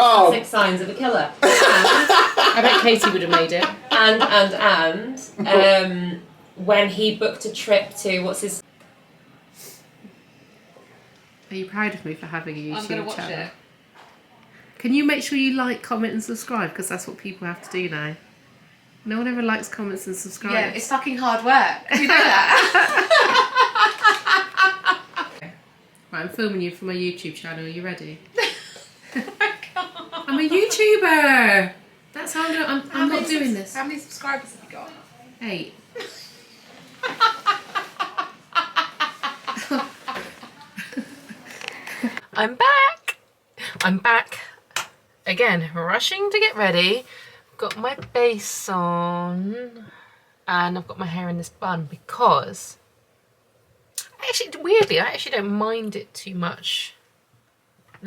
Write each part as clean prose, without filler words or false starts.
classic signs of a killer. And I bet Katie would have made it. And when he booked a trip to, what's his... Are you proud of me for having a YouTube channel? I'm going to watch it. Can you make sure you like, comment and subscribe? Because that's what people have to do now. No one ever likes, comments and subscribes. Yeah, it's fucking hard work. You know that? Right, I'm filming you for my YouTube channel. Are you ready? Oh my God. I'm a YouTuber. That's how I'm not doing this. How many subscribers have you got? 8. I'm back. I'm back again, rushing to get ready. Got my base on and I've got my hair in this bun because actually, weirdly, I actually don't mind it too much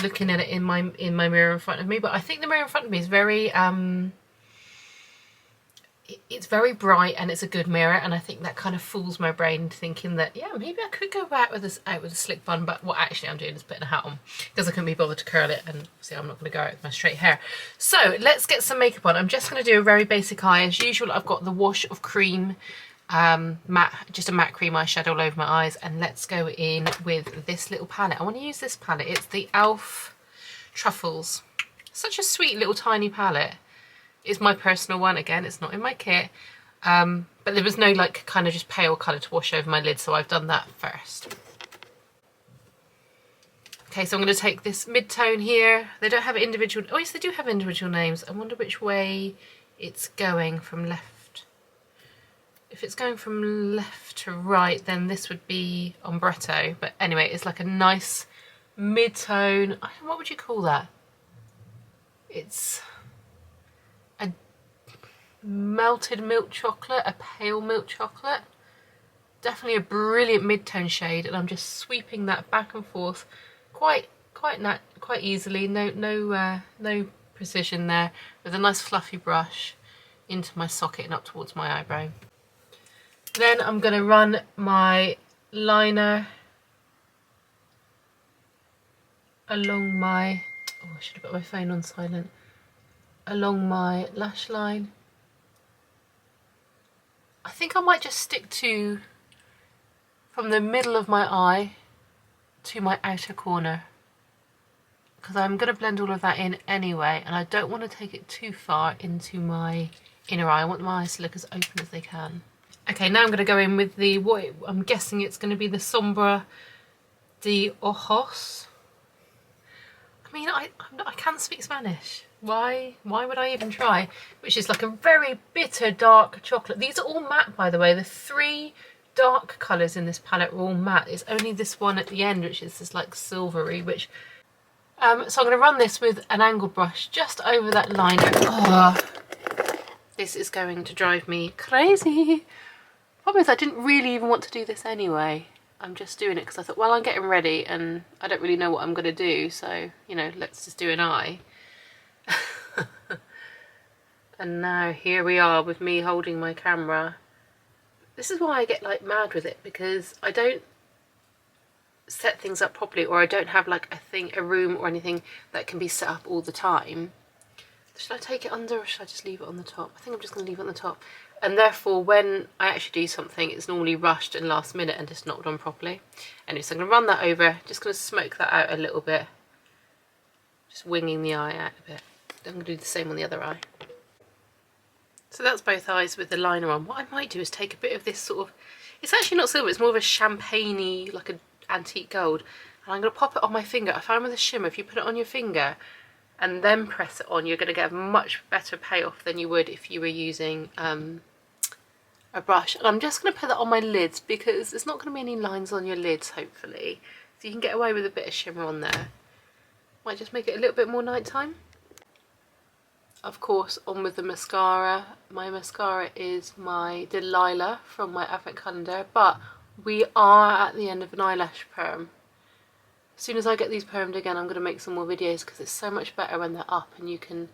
looking at it in my mirror in front of me, but I think the mirror in front of me is very it's very bright and it's a good mirror, and I think that kind of fools my brain thinking that, yeah, maybe I could go out with a slick bun, but what actually I'm doing is putting a hat on because I couldn't be bothered to curl it, and see, I'm not going to go out with my straight hair. So let's get some makeup on. I'm just going to do a very basic eye. As usual, I've got the wash of cream, just a matte cream eyeshadow all over my eyes, and let's go in with this little palette. I want to use this palette. It's the e.l.f. Truffles. Such a sweet little tiny palette. It's my personal one. Again, it's not in my kit, but there was no like kind of just pale colour to wash over my lid, so I've done that first. Okay, so I'm going to take this mid-tone here. They don't have individual, oh yes, they do have individual names. I wonder which way it's going from left. If it's going from left to right, then this would be ombretto, but anyway, it's like a nice mid-tone. What would you call that? It's a melted milk chocolate, a pale milk chocolate. Definitely a brilliant mid-tone shade, and I'm just sweeping that back and forth quite easily. No precision there, with a nice fluffy brush into my socket and up towards my eyebrow. Then I'm going to run my liner along my, oh, I should have put my phone on silent, along my lash line. I think I might just stick to from the middle of my eye to my outer corner, because I'm going to blend all of that in anyway, and I don't want to take it too far into my inner eye. I want my eyes to look as open as they can. Okay, now I'm going to go in with the, what I'm guessing it's going to be the Sombra de Ojos. I mean, I can't speak Spanish. Why would I even try? Which is like a very bitter dark chocolate. These are all matte, by the way. The 3 dark colours in this palette are all matte. It's only this one at the end which is this like silvery, which so I'm going to run this with an angled brush just over that liner. Oh, this is going to drive me crazy. Problem is, I didn't really even want to do this anyway. I'm just doing it because I thought, well, I'm getting ready and I don't really know what I'm going to do, so, you know, let's just do an eye. And now here we are with me holding my camera. This is why I get like mad with it, because I don't set things up properly, or I don't have like a room or anything that can be set up all the time. Should I take it under, or should I just leave it on the top? I think I'm just going to leave it on the top. And therefore, when I actually do something, it's normally rushed and last minute and just not done properly. Anyway, so I'm going to run that over, just going to smoke that out a little bit. Just winging the eye out a bit. I'm going to do the same on the other eye. So that's both eyes with the liner on. What I might do is take a bit of this sort of, it's actually not silver, it's more of a champagne-y, like an antique gold. And I'm going to pop it on my finger. I found with a shimmer, if you put it on your finger and then press it on, you're going to get a much better payoff than you would if you were using a brush. And I'm just going to put that on my lids because there's not going to be any lines on your lids, hopefully. So you can get away with a bit of shimmer on there. Might just make it a little bit more nighttime. Of course, on with the mascara. My mascara is my Delilah from my advent calendar, but we are at the end of an eyelash perm. As soon as I get these permed again, I'm going to make some more videos because it's so much better when they're up, and you can,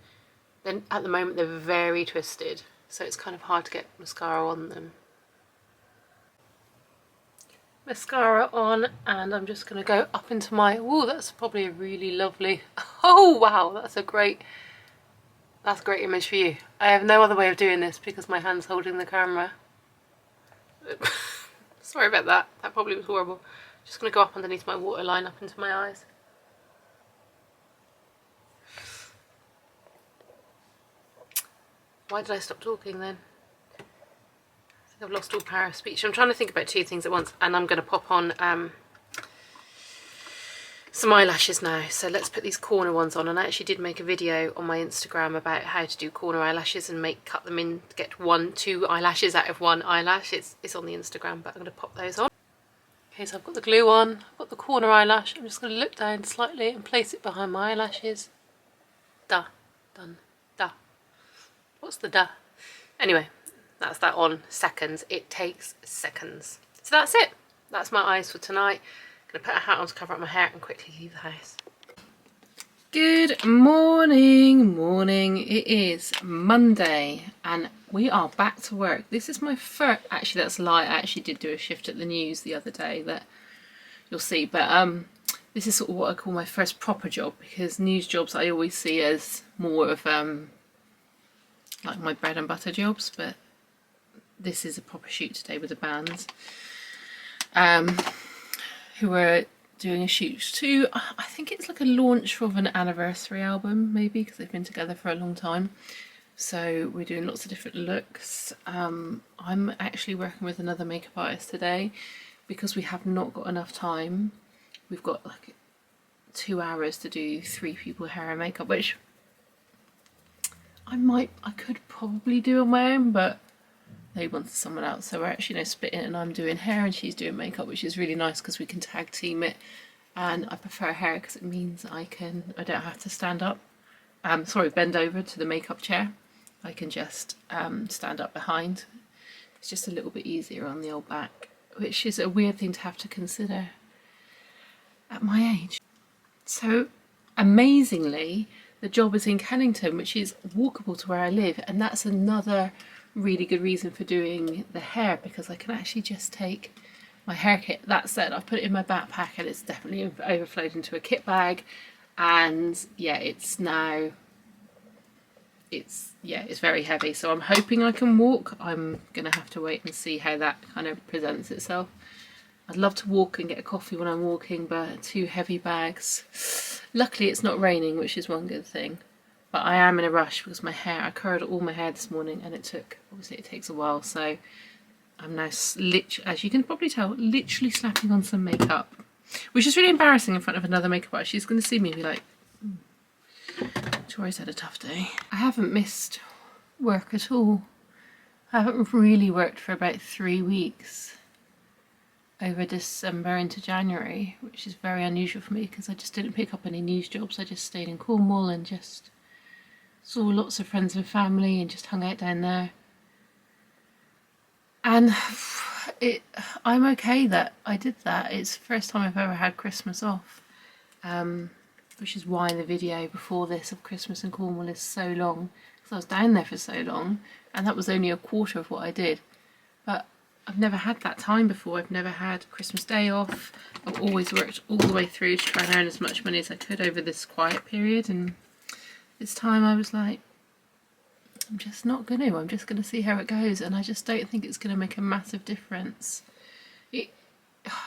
then at the moment they're very twisted, so it's kind of hard to get mascara on them. mascara on, and I'm just going to go up into my... Oh, that's probably a really lovely... Oh, wow, that's a great image for you. I have no other way of doing this because my hand's holding the camera. Sorry about that. That probably was horrible. Just going to go up underneath my waterline up into my eyes. Why did I stop talking then? I think I've lost all power of speech. I'm trying to think about two things at once, and I'm going to pop on some eyelashes now. So let's put these corner ones on, and I actually did make a video on my Instagram about how to do corner eyelashes and cut them in to get 2 eyelashes out of one eyelash. It's on the Instagram, but I'm going to pop those on. Okay, so I've got the glue on, I've got the corner eyelash. I'm just going to look down slightly and place it behind my eyelashes. Da, done, da. What's the da? Anyway, that's that on seconds. It takes seconds. So that's it. That's my eyes for tonight. I'm going to put a hat on to cover up my hair and quickly leave the house. Good morning. It is Monday and we are back to work. This is my first, actually that's a lie, I actually did do a shift at the news the other day that you'll see, but this is sort of what I call my first proper job, because news jobs I always see as more of like my bread and butter jobs, but this is a proper shoot today with the band who are doing a shoot to, I think it's like a launch of an anniversary album maybe, because they've been together for a long time. So we're doing lots of different looks. I'm actually working with another makeup artist today because we have not got enough time. We've got like 2 hours to do 3 people hair and makeup, which I could probably do on my own, but they wanted someone else, so we're actually splitting it, and I'm doing hair and she's doing makeup, which is really nice because we can tag team it. And I prefer hair because it means I don't have to stand up, bend over to the makeup chair. I can just stand up behind. It's just a little bit easier on the old back, which is a weird thing to have to consider at my age. So amazingly, the job is in Kennington, which is walkable to where I live, and that's another really good reason for doing the hair, because I can actually just take my hair kit. That said, I've put it in my backpack and it's definitely overflowed into a kit bag, and yeah, it's very heavy, so I'm hoping I can walk. I'm gonna have to wait and see how that kind of presents itself. I'd love to walk and get a coffee when I'm walking, but 2 heavy bags. Luckily it's not raining, which is one good thing. But I am in a rush because I curled all my hair this morning, and obviously it takes a while, so I'm now, as you can probably tell, literally slapping on some makeup, which is really embarrassing in front of another makeup artist. She's going to see me and be like, Tori's had a tough day. I haven't missed work at all. I haven't really worked for about 3 weeks over December into January, which is very unusual for me because I just didn't pick up any news jobs. I just stayed in Cornwall and just saw lots of friends and family and just hung out down there. And I'm okay that I did that. It's the first time I've ever had Christmas off, which is why the video before this of Christmas in Cornwall is so long, because I was down there for so long and that was only a quarter of what I did. But I've never had that time before. I've never had Christmas Day off. I've always worked all the way through to try and earn as much money as I could over this quiet period, and this time I was like, I'm just not going to. I'm just going to see how it goes, and I just don't think it's going to make a massive difference.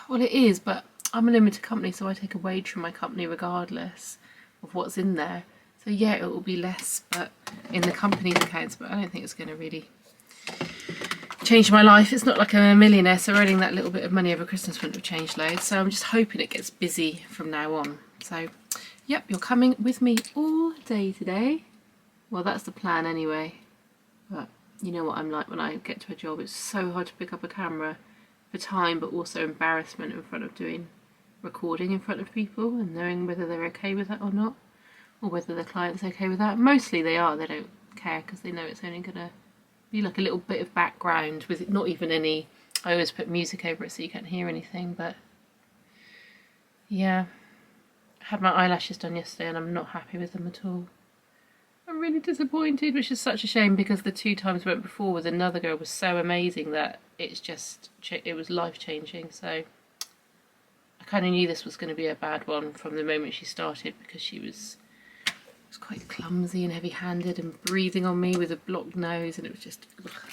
Well, it is, but I'm a limited company, so I take a wage from my company regardless of what's in there. So yeah, it will be less but in the company's accounts, but I don't think it's going to really change my life. It's not like I'm a millionaire, so earning that little bit of money over Christmas wouldn't have changed loads. So I'm just hoping it gets busy from now on. So yep, you're coming with me all day today. Well, that's the plan anyway. But you know what I'm like when I get to a job. It's so hard to pick up a camera for time, but also embarrassment in front of doing recording in front of people and knowing whether they're okay with that or not, or whether the client's okay with that. Mostly they are. They don't care because they know it's only going to be like a little bit of background with not even any. I always put music over it so you can't hear anything, but yeah. I had my eyelashes done yesterday and I'm not happy with them at all. I'm really disappointed, which is such a shame because the 2 times I went before with another girl was so amazing that it was life changing. So I kind of knew this was going to be a bad one from the moment she started, because she was quite clumsy and heavy-handed and breathing on me with a blocked nose, and it was just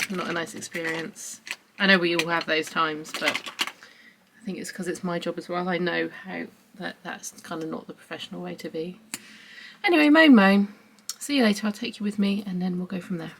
not a nice experience. I know we all have those times, but I think it's because it's my job as well. I know how that's kind of not the professional way to be. Anyway, moan. See you later. I'll take you with me and then we'll go from there.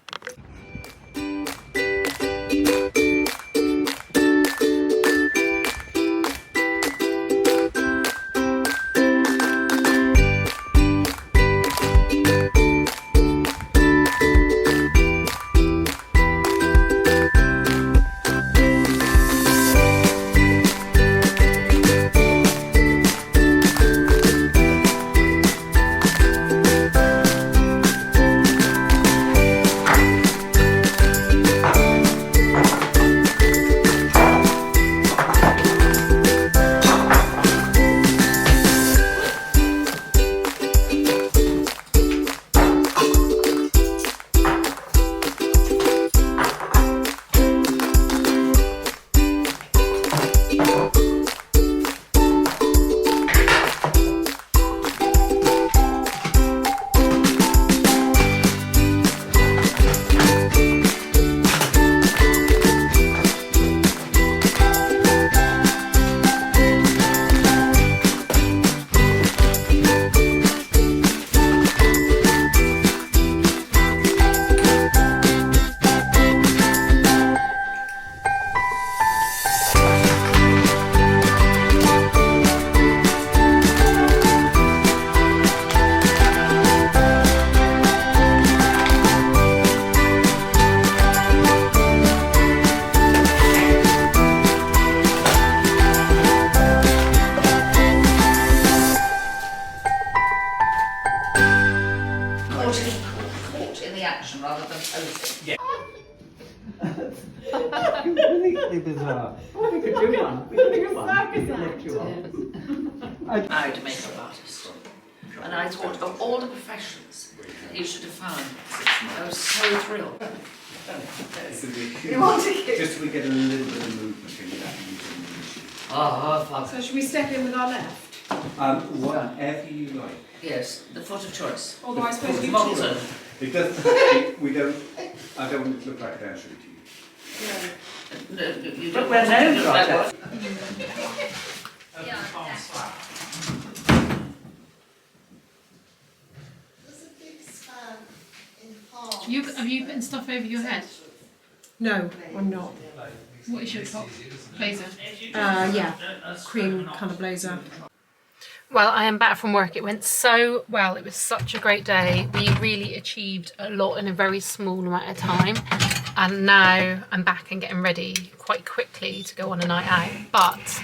Caught in the action rather than posing. Yeah. Completely bizarre. Oh, we could do one. We could do one. Married a makeup artist. And I thought of all the professions that you should have found. I was so thrilled. You want to get... Just so we get a little bit of movement in that. Oh, fuck. So should we step in with our left? Whatever you like. Yes, the foot of choice. Although I suppose you Molten. It does. We don't. I don't want it to look like a dance routine. No, you But don't we're want to known do for that that. one. There's a big span in half. Have you putting stuff over your head? No, I'm not. What is your top blazer? Yeah, cream colour blazer. Well, I am back from work. It went so well. It was such a great day. We really achieved a lot in a very small amount of time. And now I'm back and getting ready quite quickly to go on a night out. But,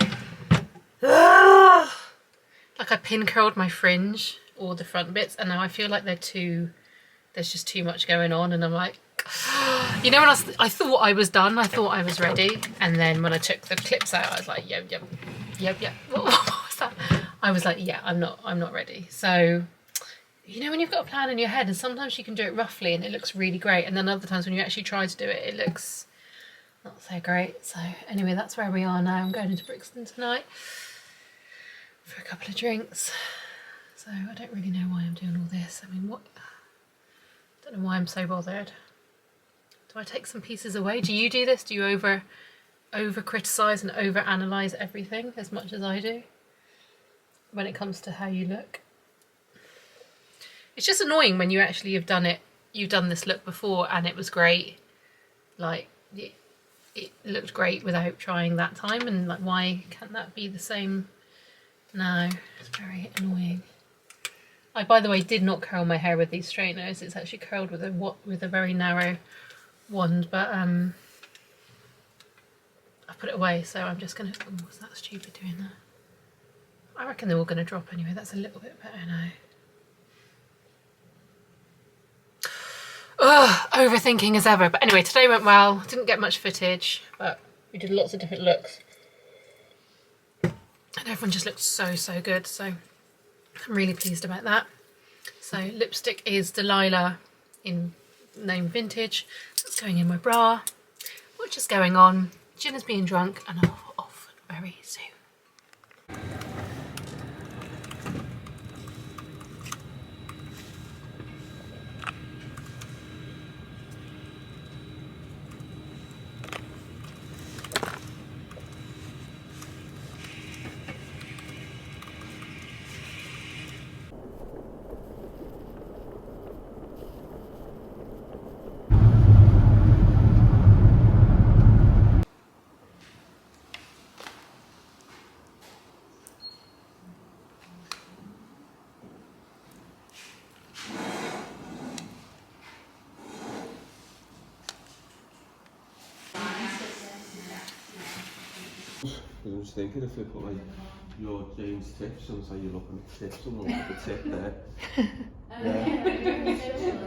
like I pin curled my fringe, all the front bits, and now I feel like there's just too much going on. And I'm like, you know, when I thought I was done, I thought I was ready. And then when I took the clips out, I was like, yep. What was that? I was like, yeah, I'm not ready. So, you know, when you've got a plan in your head, and sometimes you can do it roughly and it looks really great, and then other times when you actually try to do it, it looks not so great. So anyway, that's where we are now. I'm going into Brixton tonight for a couple of drinks. So I don't really know why I'm doing all this. I mean, I don't know why I'm so bothered. Do I take some pieces away? Do you do this? Do you over criticize and over analyze everything as much as I do when it comes to how you look? It's just annoying when you actually have done it. You've done this look before and it was great. Like it looked great without trying that time, and like, why can't that be the same now? It's very annoying. I, by the way, did not curl my hair with these straighteners. It's actually curled with a very narrow wand, but I put it away, so I'm just gonna. Oh, was that stupid doing that? I reckon they're all gonna drop anyway. That's a little bit better now. Ugh, overthinking as ever. But anyway, today went well. Didn't get much footage, but we did lots of different looks, and everyone just looked so good. So I'm really pleased about that. So lipstick is Delilah in name Vintage. That's going in my bra. Which is going on. Gin is being drunk, and I'm off very soon. I'm just thinking if we put like your Jane's tips and say you're looking at tips and we'll put the tip there.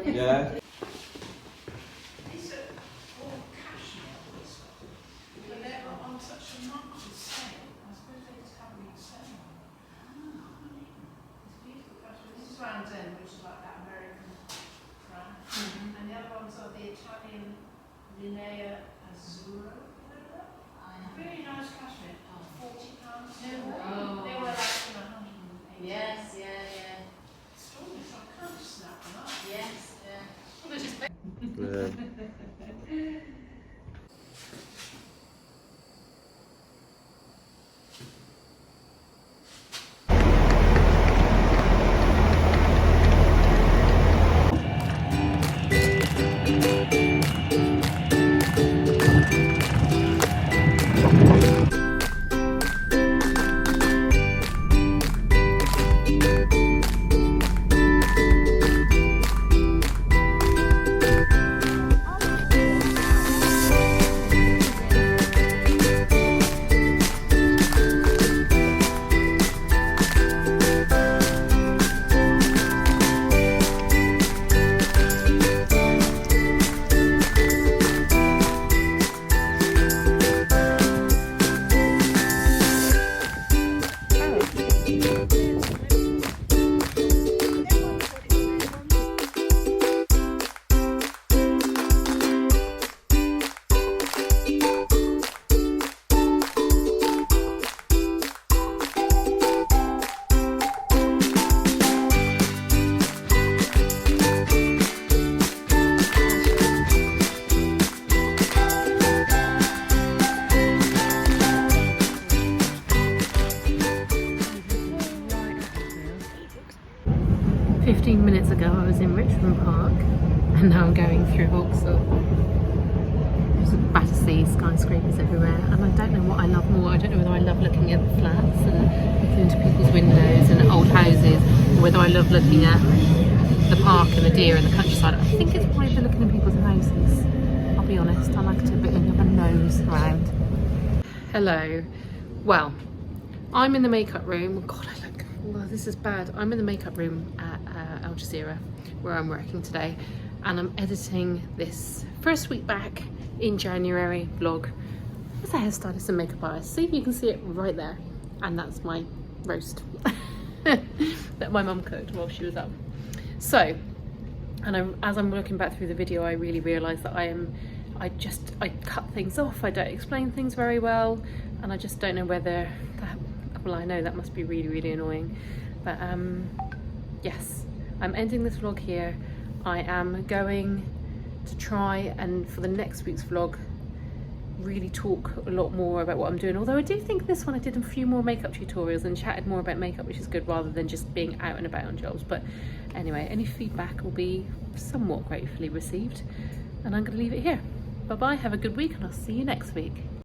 Yeah. These are all cashmere and stuff, but they're on such a market sale. I suppose they just haven't been selling them. It's beautiful cashmere. This is Round's End, which is like that American brand, and the other ones are the Italian Linea Azzurro. Really nice cashmere. £40. Wow. They were like 180. Yes, yeah. Extraordinary. So I can't just snap them up. Yes, yeah. Well, they're just Yeah. 15 minutes ago I was in Richmond Park and now I'm going through Vauxhall. There's Battersea skyscrapers everywhere and I don't know what I love more. I don't know whether I love looking at the flats and looking into people's windows and old houses, or whether I love looking at the park and the deer and the countryside. I think it's probably looking at people's houses. I'll be honest, I like to a bit of a nose around. Hello. Well, I'm in the makeup room. God, I look, well, this is bad. I'm in the makeup room at Al Jazeera, where I'm working today, and I'm editing this first week back in January vlog as a hairstylist and makeup artist. See, you can see it right there, and that's my roast that my mum cooked while she was up. So, and as I'm looking back through the video, I really realised that I cut things off. I don't explain things very well, and I just don't know whether that, well, I know that must be really, really annoying, but yes, I'm ending this vlog here. I am going to try and for the next week's vlog really talk a lot more about what I'm doing, although I do think this one I did a few more makeup tutorials and chatted more about makeup, which is good, rather than just being out and about on jobs. But anyway, any feedback will be somewhat gratefully received, and I'm going to leave it here. Bye bye, have a good week, and I'll see you next week.